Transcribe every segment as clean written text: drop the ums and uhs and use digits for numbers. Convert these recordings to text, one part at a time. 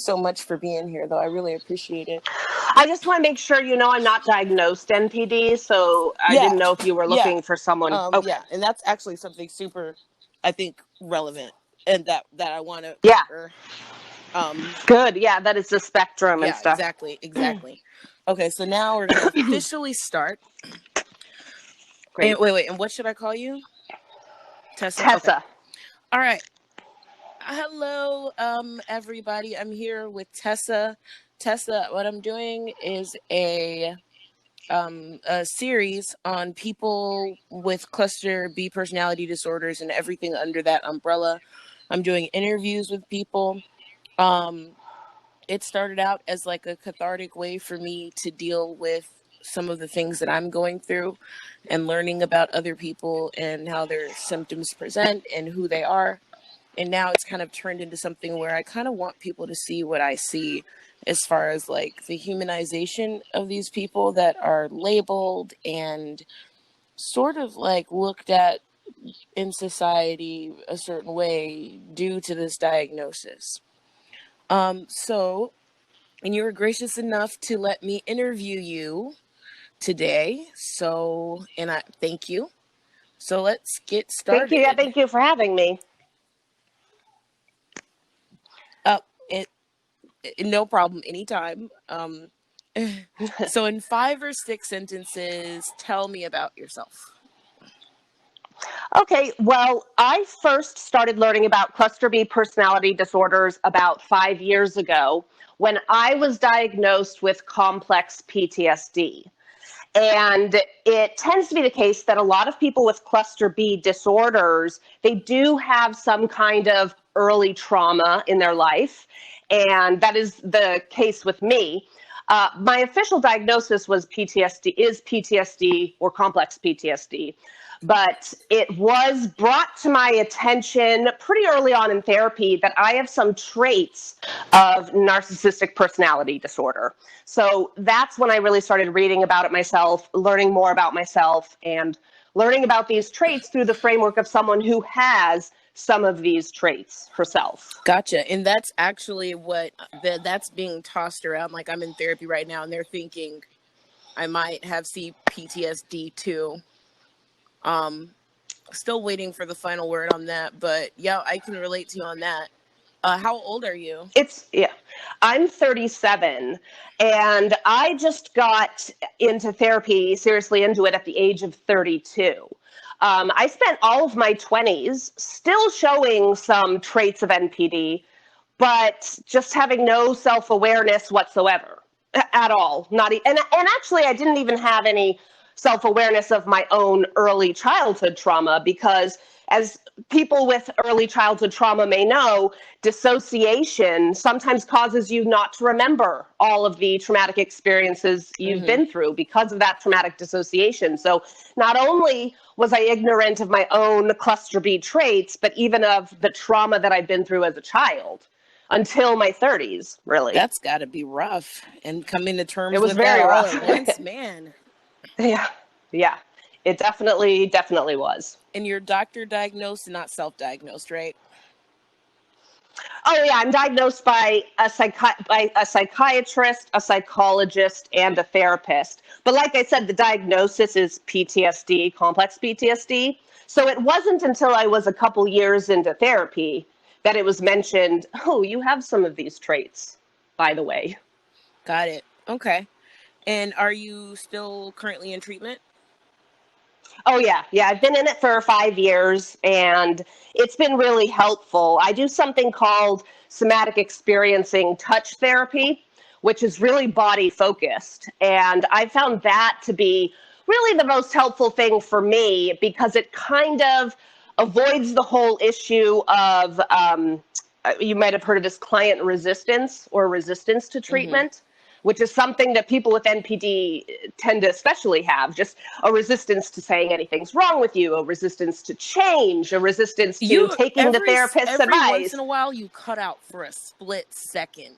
so much for being here, though. I really appreciate it. I just want to make sure I'm not diagnosed NPD, so I Yeah, didn't know if you were yeah, looking for someone. Okay. yeah, and that's actually something super, I think, relevant, and that I want to Yeah. cover. Good. Yeah, that is the spectrum and Yeah, stuff. exactly. Okay, so now we're gonna officially start. Great. And wait, and what should I call you? Tessa. Okay. Tessa. All right. Hello, everybody. I'm here with Tessa. Tessa, what I'm doing is a series on people with cluster B personality disorders and everything under that umbrella. I'm doing interviews with people. It started out as like a cathartic way for me to deal with some of the things that I'm going through and learning about other people and how their symptoms present and who they are. And now it's kind of turned into something where I kind of want people to see what I see as far as like the humanization of these people that are labeled and sort of like looked at in society a certain way due to this diagnosis. And you were gracious enough to let me interview you today. And I thank you. So let's get Thank you. started. Yeah, thank you for having me. No problem, anytime. So in 5 or 6 sentences, tell me about yourself. Okay, well, I first started learning about cluster B personality disorders about 5 years ago when I was diagnosed with complex PTSD. And it tends to be the case that a lot of people with cluster B disorders, they do have some kind of early trauma in their life. And that is the case with me. My official diagnosis was PTSD or complex PTSD. But it was brought to my attention pretty early on in therapy that I have some traits of narcissistic personality disorder. So that's when I really started reading about it myself, learning more about myself, and learning about these traits through the framework of someone who has some of these traits herself. Gotcha. And that's actually what that's being tossed around. Like I'm in therapy right now and they're thinking I might have PTSD too. Still waiting for the final word on that, but yeah, I can relate to you on that. How old are you? I'm 37 and I just got into therapy, seriously into it at the age of 32. I spent all of my 20s still showing some traits of NPD, but just having no self-awareness whatsoever at all. And actually, I didn't even have any self-awareness of my own early childhood trauma because, as people with early childhood trauma may know, dissociation sometimes causes you not to remember all of the traumatic experiences you've been through because of that traumatic dissociation. So not only was I ignorant of my own cluster B traits, but even of the trauma that I'd been through as a child until my 30s, really. That's got to be rough. And coming to terms with that very all rough. at once, man. Yeah. It definitely was. And you're doctor diagnosed and not self-diagnosed, right? Oh yeah, I'm diagnosed by a psychiatrist, a psychologist, and a therapist. But like I said, the diagnosis is PTSD, complex PTSD. So it wasn't until I was a couple years into therapy that it was mentioned, oh, you have some of these traits, by the way. Got it. Okay. And are you still currently in treatment? Oh, yeah. Yeah, I've been in it for 5 years, and it's been really helpful. I do something called somatic experiencing touch therapy, which is really body focused. And I found that to be really the most helpful thing for me because it kind of avoids the whole issue of, you might have heard of this client resistance or resistance to treatment. Which is something that people with NPD tend to especially have, just a resistance to saying anything's wrong with you, a resistance to change, a resistance to taking the therapist's advice. Every once in a while, you cut out for a split second.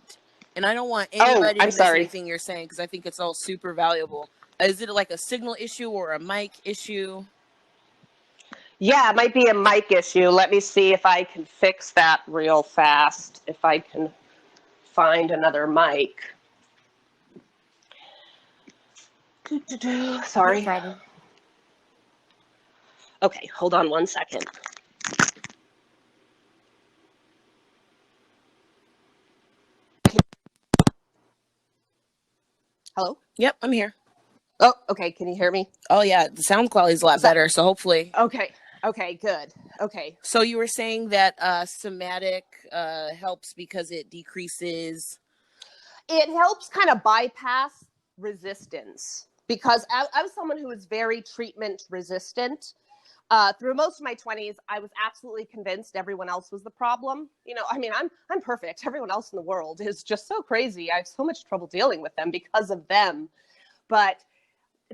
And I don't want anybody to miss anything you're saying because I think it's all super valuable. Is it like a signal issue or a mic issue? Yeah, it might be a mic issue. Let me see if I can fix that real fast. If I can find another mic. Sorry. No problem. Okay, hold on one second. Hello? Yep, I'm here. Oh, okay. Can you hear me? Oh yeah, the sound quality is a lot better. So hopefully. Okay. Okay, good. Okay. So you were saying that somatic helps because it decreases. It helps kind of bypass resistance because I was someone who was very treatment resistant. Through most of my 20s, I was absolutely convinced everyone else was the problem. You know, I mean, I'm perfect. Everyone else in the world is just so crazy. I have so much trouble dealing with them because of them. But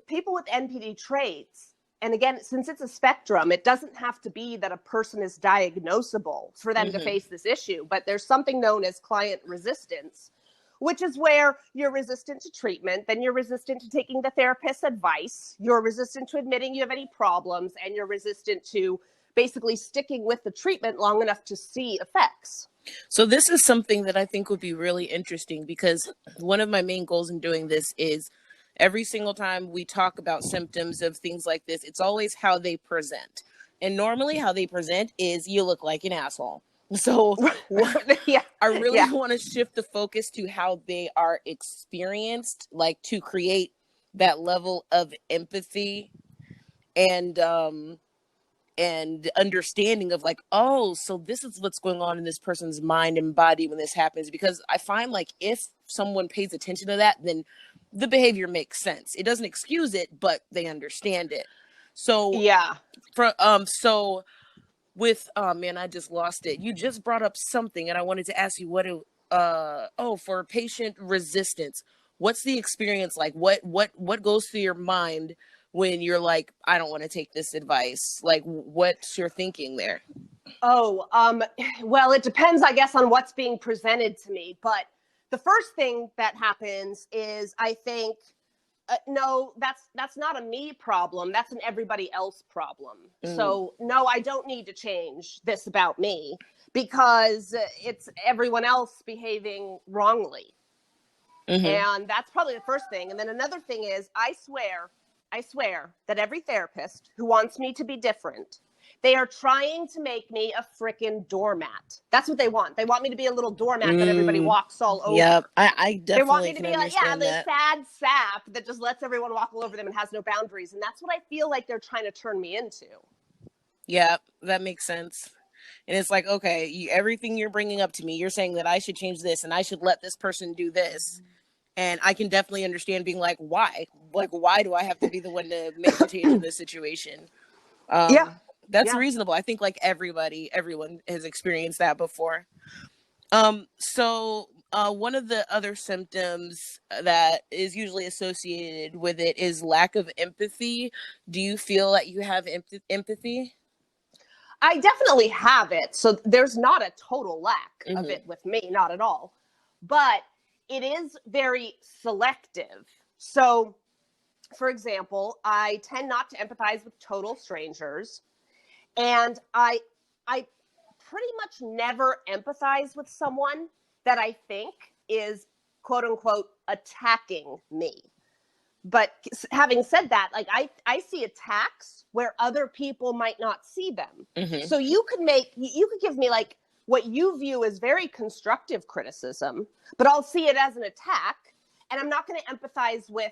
people with NPD traits, and again, since it's a spectrum, it doesn't have to be that a person is diagnosable for them to face this issue, but there's something known as client resistance, which is where you're resistant to treatment, then you're resistant to taking the therapist's advice, you're resistant to admitting you have any problems, and you're resistant to basically sticking with the treatment long enough to see effects. So this is something that I think would be really interesting because one of my main goals in doing this is every single time we talk about symptoms of things like this, it's always how they present. And normally how they present is you look like an asshole. So Yeah. I really want to shift the focus to how they are experienced, like to create that level of empathy and understanding of like, oh, so this is what's going on in this person's mind and body when this happens. Because I find like if someone pays attention to that, then the behavior makes sense. It doesn't excuse it, but they understand it. So yeah, so with man, I just lost it. You just brought up something and I wanted to ask you what it for patient resistance. What's the experience like? What goes through your mind when you're like, I don't want to take this advice? Like what's your thinking there? Oh, well, it depends, I guess, on what's being presented to me. But the first thing that happens is I think, no, that's not a me problem. That's an everybody else problem. So no, I don't need to change this about me because it's everyone else behaving wrongly. And that's probably the first thing. And then another thing is I swear that every therapist who wants me to be different, they are trying to make me a frickin' doormat. That's what they want. They want me to be a little doormat that everybody walks all over. Yep, I They want definitely me to can be like, yeah, understand this that. sad sap that just lets everyone walk all over them and has no boundaries. And that's what I feel like they're trying to turn me into. Yeah, that makes sense. And it's like, okay, everything you're bringing up to me, you're saying that I should change this and I should let this person do this. And I can definitely understand being like, why? Like, why do I have to be the one to make the change in this situation? That's reasonable. I think like everyone has experienced that before. So one of the other symptoms that is usually associated with it is lack of empathy. Do you feel that you have empathy? I definitely have it. So there's not a total lack of it with me, not at all. But it is very selective. So, for example, I tend not to empathize with total strangers. And I pretty much never empathize with someone that I think is quote unquote attacking me. But having said that, like I see attacks where other people might not see them. So you could give me like what you view as very constructive criticism, but I'll see it as an attack, and I'm not going to empathize with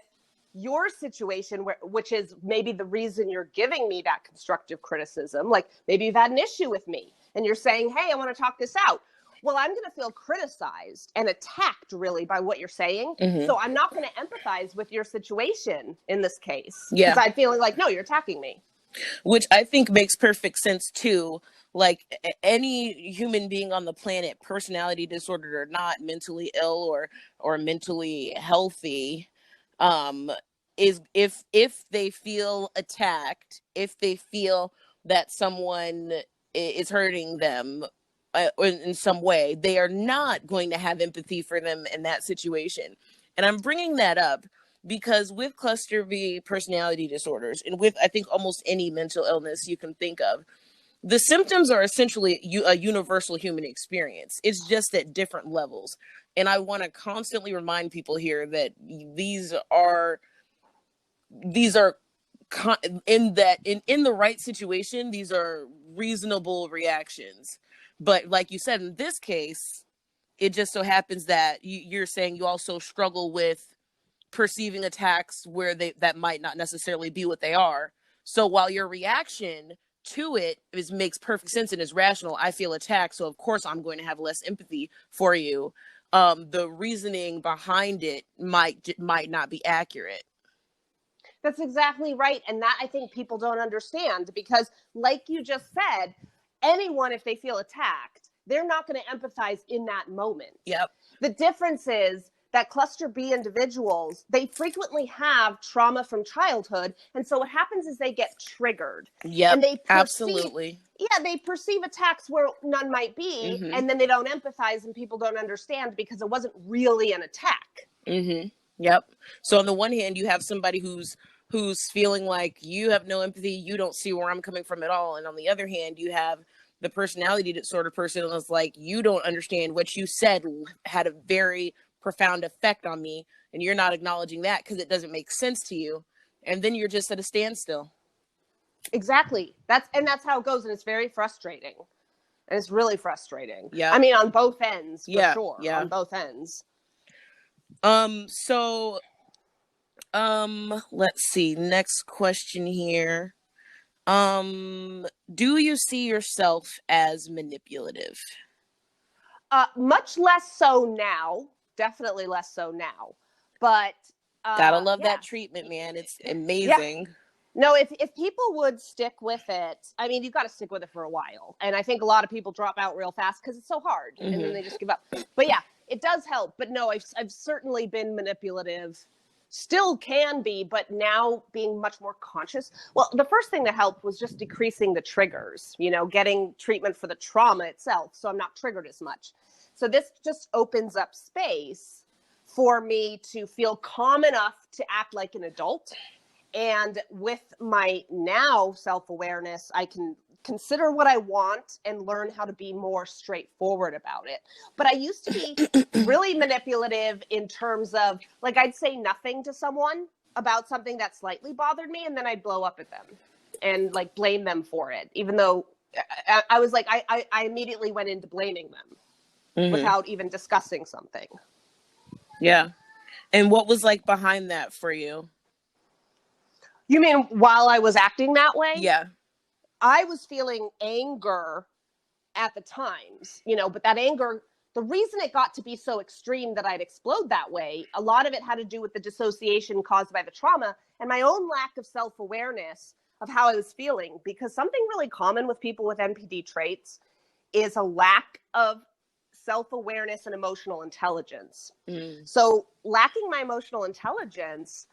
your situation, which is maybe the reason you're giving me that constructive criticism. Like maybe you've had an issue with me and you're saying, hey, I want to talk this out. Well, I'm going to feel criticized and attacked really by what you're saying. So I'm not going to empathize with your situation in this case. Yeah. Because I'm feeling like, no, you're attacking me. Which I think makes perfect sense too. Like any human being on the planet, personality disordered or not, mentally ill or mentally healthy, is if they feel attacked, if they feel that someone is hurting them in some way, they are not going to have empathy for them in that situation. And I'm bringing that up because with cluster B personality disorders and with I think almost any mental illness you can think of, the symptoms are essentially a universal human experience. It's just at different levels. And I want to constantly remind people here that these are in the right situation, these are reasonable reactions. But like you said, in this case, it just so happens that you're saying you also struggle with perceiving attacks where that might not necessarily be what they are. So while your reaction to it makes perfect sense and is rational, I feel attacked, so of course I'm going to have less empathy for you. The reasoning behind it might not be accurate. That's exactly right. And that I think people don't understand, because like you just said, anyone, if they feel attacked, they're not going to empathize in that moment. Yep. The difference is that cluster B individuals, they frequently have trauma from childhood. And so what happens is they get triggered. Yep. And they Absolutely. Yeah, they perceive attacks where none might be. Mm-hmm. And then they don't empathize, and people don't understand because it wasn't really an attack. Mm-hmm. Yep. So on the one hand, you have somebody who's feeling like you have no empathy, you don't see where I'm coming from at all. And on the other hand, you have the personality disorder person that's like, you don't understand what you said had a very profound effect on me, and you're not acknowledging that because it doesn't make sense to you. And then you're just at a standstill. Exactly. That's how it goes, and it's very frustrating. And it's really frustrating. Yeah. I mean, on both ends, for sure. Yeah. On both ends. So let's see. Next question here. Do you see yourself as manipulative? Much less so now. Definitely less so now. But gotta love that treatment, man. It's amazing. Yeah. No, if people would stick with it, I mean, you've got to stick with it for a while. And I think a lot of people drop out real fast because it's so hard, and then they just give up. But yeah, it does help. But no, I've certainly been manipulative, still can be, but now being much more conscious. Well, the first thing that helped was just decreasing the triggers, getting treatment for the trauma itself, so I'm not triggered as much. So this just opens up space for me to feel calm enough to act like an adult. And with my now self-awareness, I can consider what I want and learn how to be more straightforward about it. But I used to be really manipulative in terms of, like, I'd say nothing to someone about something that slightly bothered me, and then I'd blow up at them and like blame them for it, even though I was like, I immediately went into blaming them without even discussing something. Yeah. And what was like behind that for you? You mean while I was acting that way? Yeah. I was feeling anger at the times, but that anger, the reason it got to be so extreme that I'd explode that way, a lot of it had to do with the dissociation caused by the trauma and my own lack of self-awareness of how I was feeling. Because something really common with people with NPD traits is a lack of self-awareness and emotional intelligence. So lacking my emotional intelligence,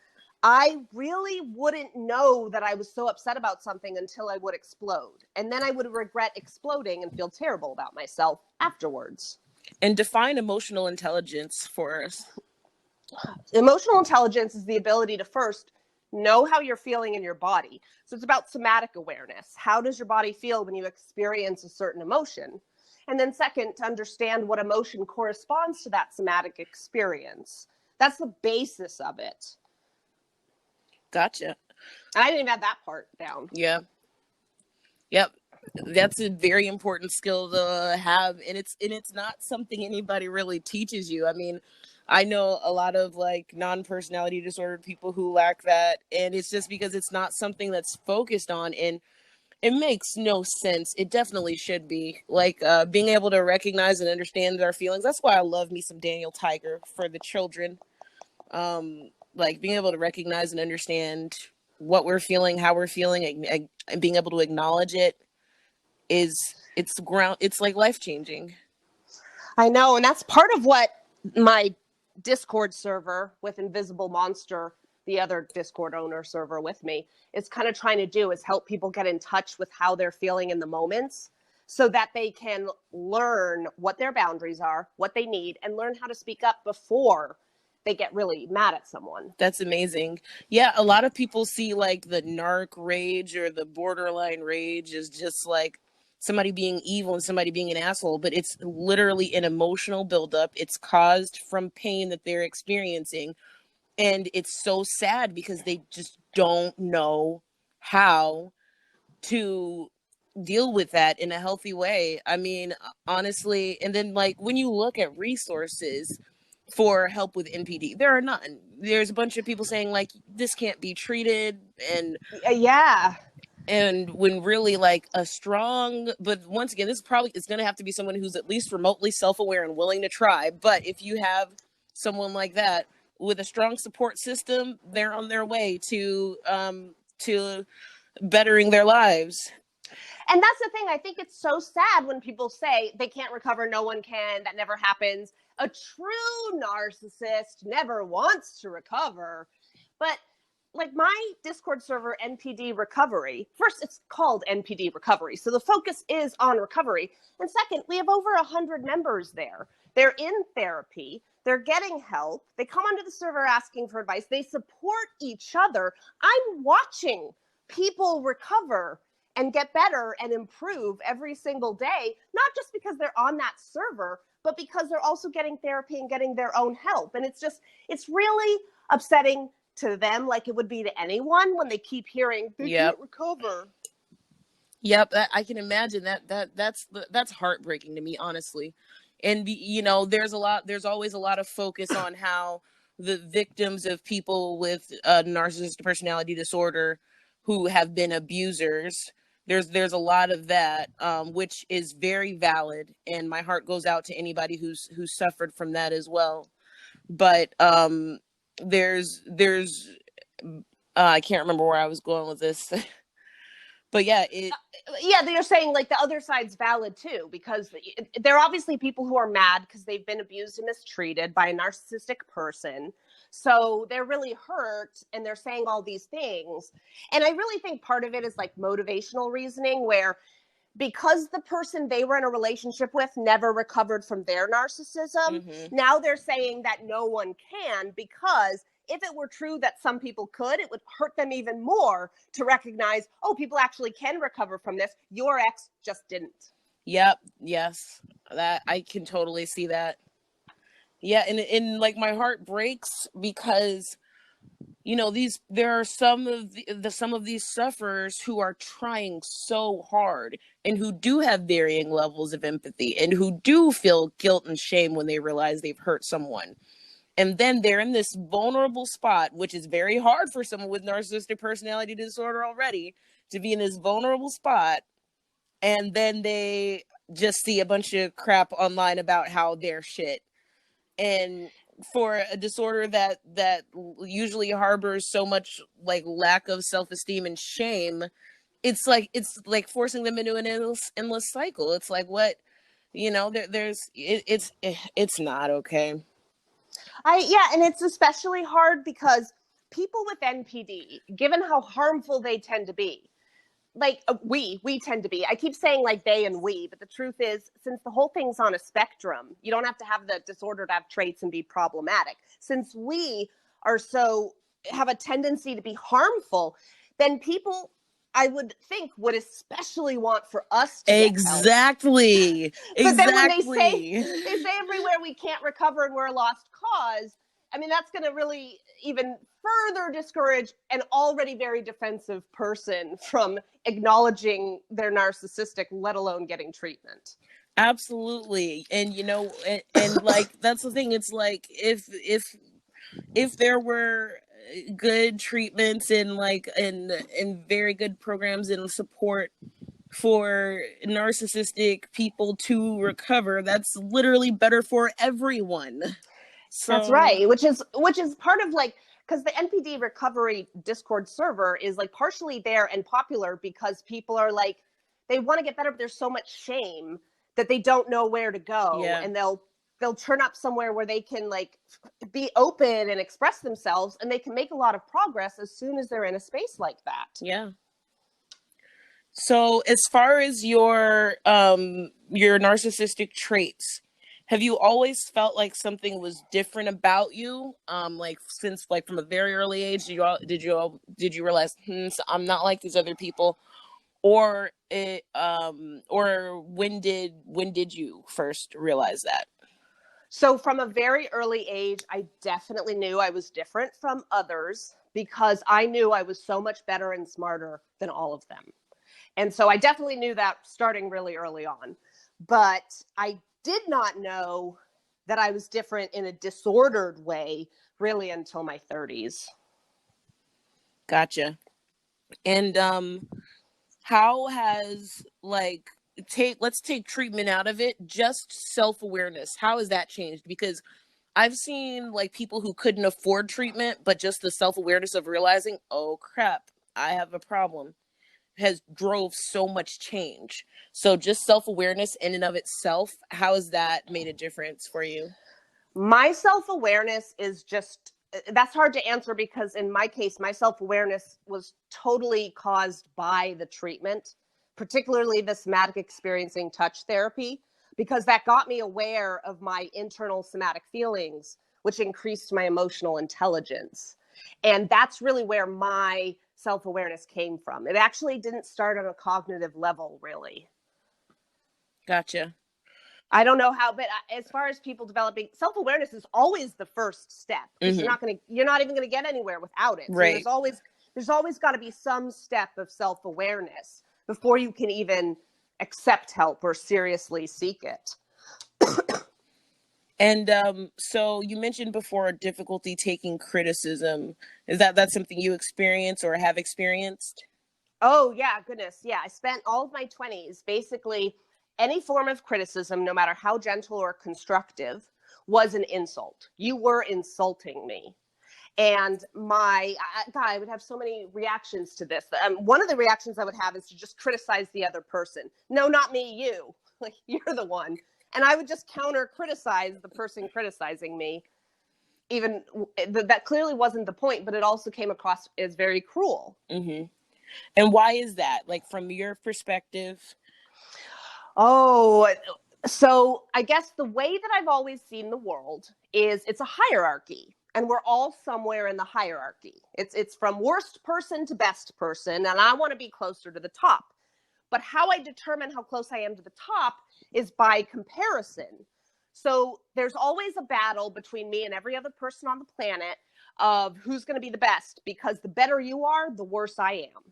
I really wouldn't know that I was so upset about something until I would explode. And then I would regret exploding and feel terrible about myself afterwards. And define emotional intelligence for us. Emotional intelligence is the ability to first know how you're feeling in your body. So it's about somatic awareness. How does your body feel when you experience a certain emotion? And then second, to understand what emotion corresponds to that somatic experience. That's the basis of it. Gotcha. And I didn't even have that part down. Yeah. Yep. That's a very important skill to have. And it's not something anybody really teaches you. I mean, I know a lot of like non-personality disordered people who lack that. And it's just because it's not something that's focused on. And it makes no sense. It definitely should be. Like being able to recognize and understand our feelings. That's why I love me some Daniel Tiger for the children. Like being able to recognize and understand what we're feeling, how we're feeling, and being able to acknowledge it it's like life-changing. I know. And that's part of what my Discord server with Invisible Monster, the other Discord owner server with me, is kind of trying to do, is help people get in touch with how they're feeling in the moments so that they can learn what their boundaries are, what they need, and learn how to speak up before they get really mad at someone. That's amazing. Yeah, a lot of people see like the narc rage or the borderline rage as just like somebody being evil and somebody being an asshole, but it's literally an emotional buildup. It's caused from pain that they're experiencing. And it's so sad because they just don't know how to deal with that in a healthy way. I mean, honestly, and then like when you look at resources for help with NPD, there are none. There's a bunch of people saying like this can't be treated, Yeah. and when really like a strong, but once again, this probably is going to have to be someone who's at least remotely self-aware and willing to try. But if you have someone like that with a strong support system, they're on their way to bettering their lives. And that's the thing. I think it's so sad when people say they can't recover, no one can, that never happens. A true narcissist never wants to recover. But like my Discord server, NPD Recovery, first, it's called NPD Recovery. So the focus is on recovery. And second, we have over 100 members there. They're in therapy. They're getting help. They come onto the server asking for advice. They support each other. I'm watching people recover and get better and improve every single day, not just because they're on that server, but because they're also getting therapy and getting their own help. And it's really upsetting to them, like it would be to anyone, when they keep hearing they can't recover. Yep, I can imagine that's heartbreaking to me, honestly. And you know, there's always a lot of focus on how the victims of people with narcissistic personality disorder who have been abusers, there's a lot of that, which is very valid, and my heart goes out to anybody who's suffered from that as well. But there's I can't remember where I was going with this. But yeah, they're saying like the other side's valid too, because there are obviously people who are mad because they've been abused and mistreated by a narcissistic person. So they're really hurt and they're saying all these things. And I really think part of it is like motivational reasoning, where because the person they were in a relationship with never recovered from their narcissism, now they're saying that no one can, because if it were true that some people could, it would hurt them even more to recognize, oh, people actually can recover from this. Your ex just didn't. Yep. Yes. That I can totally see that. Yeah, and like my heart breaks because, you know, there are some of these sufferers who are trying so hard and who do have varying levels of empathy and who do feel guilt and shame when they realize they've hurt someone. And then they're in this vulnerable spot, which is very hard for someone with narcissistic personality disorder already, to be in this vulnerable spot. And then they just see a bunch of crap online about how they're shit. And for a disorder that usually harbors so much like lack of self-esteem and shame, it's like forcing them into an endless cycle. It's like, what, you know, it's not okay. And it's especially hard because people with NPD, given how harmful they tend to be, like we tend to be. I keep saying like they and we, but the truth is, since the whole thing's on a spectrum, you don't have to have the disorder to have traits and be problematic. Since we are so have a tendency to be harmful, then people, I would think, would especially want for us to exactly get help. But then when exactly. they say everywhere we can't recover and we're a lost cause, I mean, that's going to really even further discourage an already very defensive person from acknowledging they're narcissistic, let alone getting treatment. Absolutely. And you know, and like that's the thing, it's like if there were good treatments and like and very good programs and support for narcissistic people to recover, that's literally better for everyone. So that's right, which is part of like, because the NPD Recovery Discord server is like partially there and popular because people are like, they want to get better, but there's so much shame that they don't know where to go. And they'll turn up somewhere where they can like be open and express themselves, and they can make a lot of progress as soon as they're in a space like that. Yeah. So as far as your narcissistic traits, have you always felt like something was different about you? Like since like from a very early age, did you realize, so I'm not like these other people? or when did you first realize that? So from a very early age, I definitely knew I was different from others because I knew I was so much better and smarter than all of them. And so I definitely knew that starting really early on. But I did not know that I was different in a disordered way really until my 30s. Gotcha. And how has like let's take treatment out of it, just self-awareness, how has that changed? Because I've seen like people who couldn't afford treatment, but just the self-awareness of realizing, oh crap, I have a problem, has drove so much change. So just self-awareness in and of itself, how has that made a difference for you? My self-awareness is just, that's hard to answer because in my case, my self-awareness was totally caused by the treatment, particularly the somatic experiencing touch therapy, because that got me aware of my internal somatic feelings, which increased my emotional intelligence. And that's really where my self-awareness came from. It actually didn't start on a cognitive level, really. Gotcha. I don't know how, but as far as people developing self-awareness is always the first step because Mm-hmm. you're not even going to get anywhere without it. So Right. there's always got to be some step of self-awareness before you can even accept help or seriously seek it. And so you mentioned before difficulty taking criticism. Is that's something you experience or have experienced? Oh, yeah, goodness. Yeah, I spent all of my 20s basically any form of criticism, no matter how gentle or constructive, was an insult. You were insulting me. And God, I would have so many reactions to this. One of the reactions I would have is to just criticize the other person. No, not me, you. Like, you're the one. And I would just counter criticize the person criticizing me. Even that clearly wasn't the point, but it also came across as very cruel. Mm-hmm. And why is that? Like from your perspective? Oh, so I guess the way that I've always seen the world is it's a hierarchy, and we're all somewhere in the hierarchy. It's from worst person to best person, and I want to be closer to the top. But how I determine how close I am to the top is by comparison. So there's always a battle between me and every other person on the planet of who's going to be the best, because the better you are, the worse I am.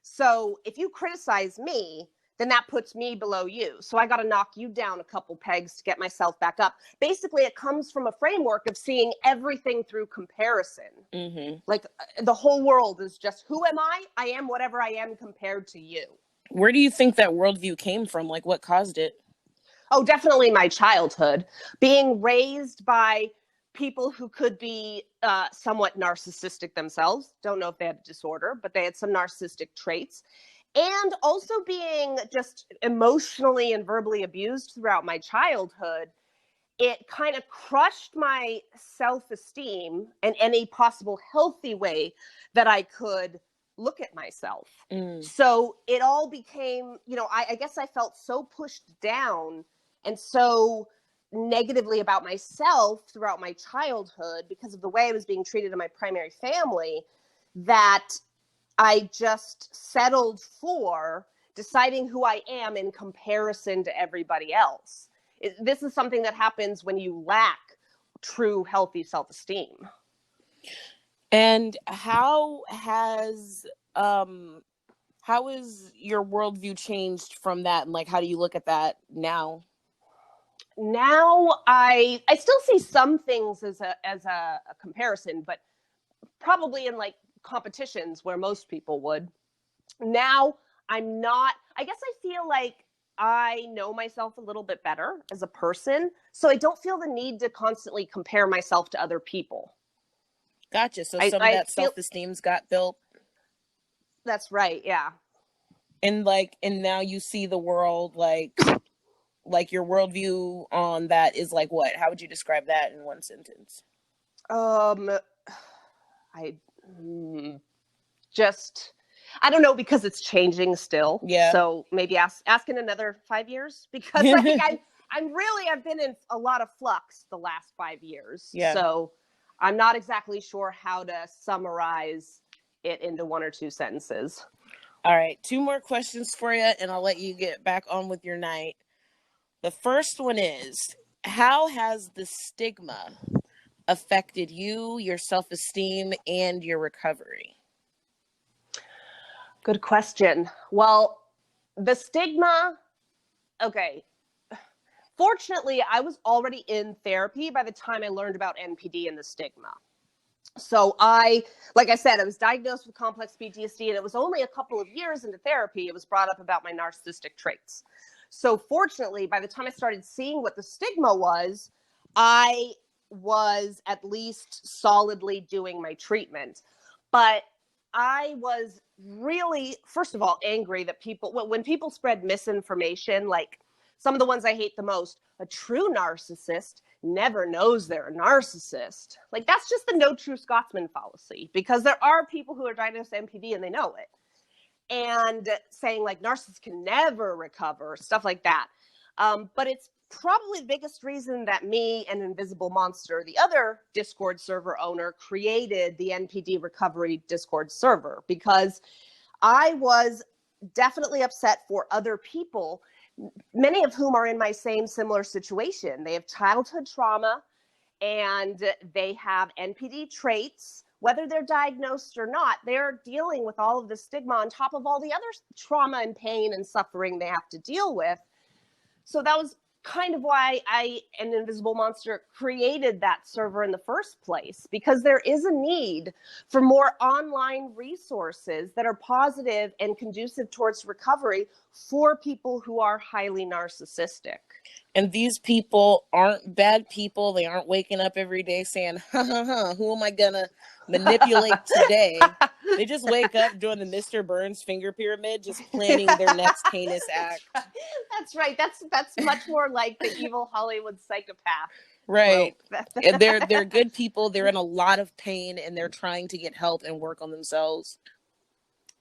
So if you criticize me, then that puts me below you. So I got to knock you down a couple pegs to get myself back up. Basically, it comes from a framework of seeing everything through comparison. Mm-hmm. Like the whole world is just, who am I? I am whatever I am compared to you. Where do you think that worldview came from? Like what caused it? Oh, definitely my childhood. Being raised by people who could be somewhat narcissistic themselves. Don't know if they had a disorder, but they had some narcissistic traits. And also being just emotionally and verbally abused throughout my childhood, it kind of crushed my self-esteem in any possible healthy way that I could look at myself. Mm. So it all became, I guess I felt so pushed down and so negatively about myself throughout my childhood because of the way I was being treated in my primary family that I just settled for deciding who I am in comparison to everybody else. This is something that happens when you lack true healthy self-esteem. And how has your worldview changed from that, and like how do you look at that now? Now I still see some things as a comparison, but probably in like competitions where most people would. Now I'm not, I guess I feel like I know myself a little bit better as a person, so I don't feel the need to constantly compare myself to other people. Gotcha. So I, some of I that feel self-esteem's got built, that's right. Yeah. and now you see the world like your worldview on that is like what? How would you describe that in one sentence? Um, I just, I don't know because it's changing still. Yeah. So maybe ask in another 5 years because like I've been in a lot of flux the last 5 years. Yeah. So I'm not exactly sure how to summarize it into one or two sentences. All right, two more questions for you, and I'll let you get back on with your night. The first one is, how has the stigma affected you, your self-esteem, and your recovery? Good question. Well, the stigma, okay. Fortunately, I was already in therapy by the time I learned about NPD and the stigma. So like I said, I was diagnosed with complex PTSD, and it was only a couple of years into therapy, it was brought up about my narcissistic traits. So fortunately, by the time I started seeing what the stigma was, I was at least solidly doing my treatment. But I was really, first of all, angry that when people spread misinformation, like some of the ones I hate the most, a true narcissist never knows they're a narcissist. Like, that's just the no true Scotsman fallacy, because there are people who are diagnosed with NPD and they know it. And saying like narcissists can never recover, stuff like that. But it's probably the biggest reason that me and Invisible Monster, the other Discord server owner, created the NPD recovery Discord server, because I was definitely upset for other people, many of whom are in my same similar situation. They have childhood trauma and they have NPD traits. Whether they're diagnosed or not, they're dealing with all of the stigma on top of all the other trauma and pain and suffering they have to deal with. So that was kind of why I and Invisible Monster created that server in the first place, because there is a need for more online resources that are positive and conducive towards recovery for people who are highly narcissistic. And these people aren't bad people. They aren't waking up every day saying, ha ha ha, who am I gonna manipulate today? They just wake up doing the Mr. Burns finger pyramid, just planning their next heinous act. That's right. That's much more like the evil Hollywood psychopath. Right. And they're good people. They're in a lot of pain and they're trying to get help and work on themselves.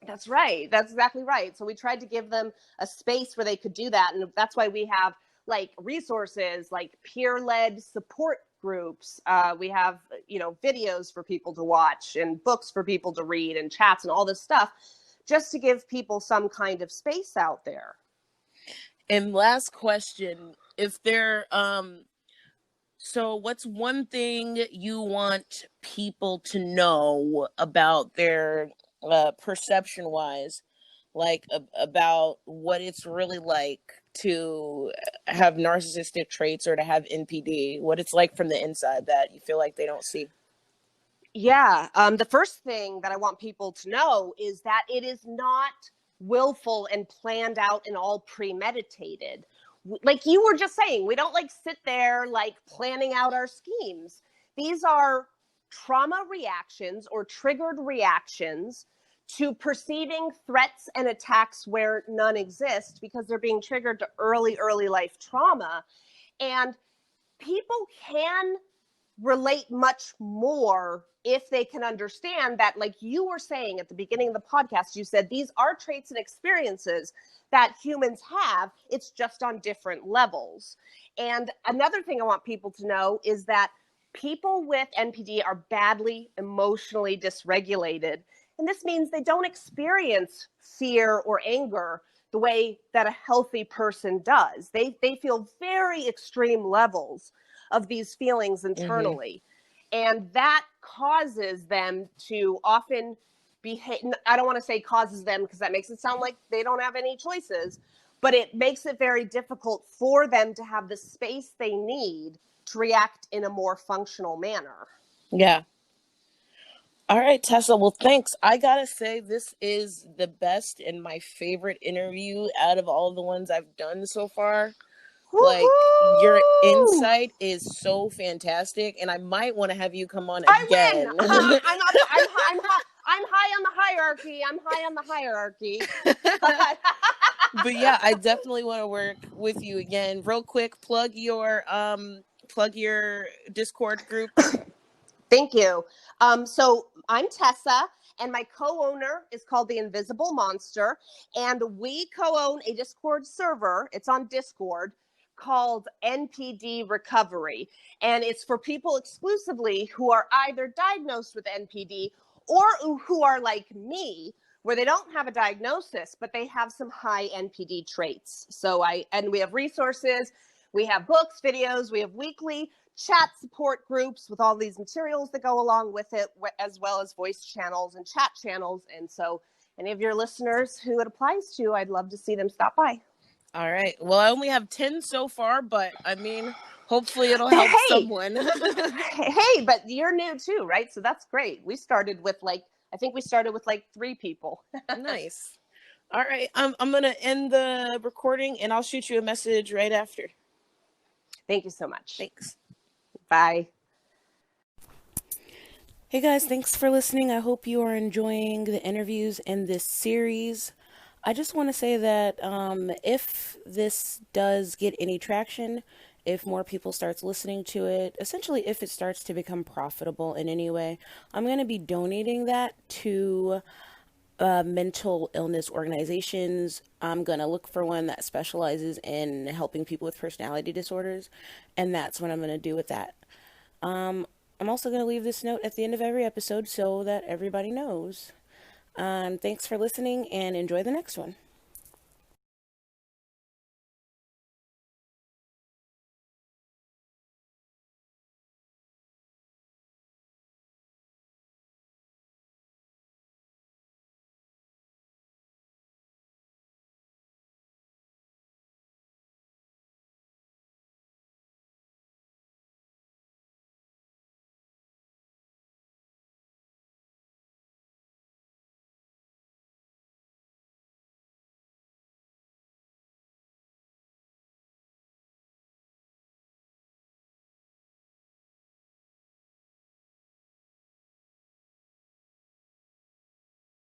That's right. That's exactly right. So we tried to give them a space where they could do that. And that's why we have like resources like peer-led support groups. We have, videos for people to watch and books for people to read and chats and all this stuff, just to give people some kind of space out there. And last question, if they're so what's one thing you want people to know about their perception wise, like about what it's really like to have narcissistic traits or to have NPD, what it's like from the inside that you feel like they don't see? Yeah. The first thing that I want people to know is that it is not willful and planned out and all premeditated. Like you were just saying, we don't like sit there like planning out our schemes. These are trauma reactions or triggered reactions to perceiving threats and attacks where none exist, because they're being triggered to early life trauma. And people can relate much more if they can understand that, like you were saying at the beginning of the podcast, you said these are traits and experiences that humans have. It's just on different levels. And another thing I want people to know is that people with NPD are badly emotionally dysregulated. And this means they don't experience fear or anger the way that a healthy person does. They feel very extreme levels of these feelings internally. Mm-hmm. And that causes them to often behave. I don't want to say causes them, because that makes it sound like they don't have any choices, but it makes it very difficult for them to have the space they need to react in a more functional manner. Yeah. All right, Tessa. Well, thanks. I gotta say, this is the best and my favorite interview out of all the ones I've done so far. Woo-hoo! Like, your insight is so fantastic, and I might want to have you come on again. I'm high on the hierarchy. I'm high on the hierarchy. But yeah, I definitely want to work with you again. Real quick, plug your Discord group. Thank you. So I'm Tessa, and my co-owner is called the Invisible Monster, and we co-own a Discord server. It's on Discord, called NPD Recovery, and it's for people exclusively who are either diagnosed with NPD or who are like me, where they don't have a diagnosis, but they have some high NPD traits. And we have resources, we have books, videos, we have weekly chat support groups with all these materials that go along with it, as well as voice channels and chat channels. And so any of your listeners who it applies to, I'd love to see them stop by. All right. Well, I only have 10 so far, but I mean, hopefully it'll But help hey, someone. but you're new too, right? So that's great. I think we started with like 3 people. Nice. All right. I'm going to end the recording and I'll shoot you a message right after. Thank you so much. Thanks. Bye. Hey guys, thanks for listening. I hope you are enjoying the interviews in this series. I just want to say that if this does get any traction, if more people starts listening to it, essentially if it starts to become profitable in any way, I'm going to be donating that to mental illness organizations. I'm going to look for one that specializes in helping people with personality disorders, and that's what I'm going to do with that. I'm also going to leave this note at the end of every episode so that everybody knows. Thanks for listening and enjoy the next one.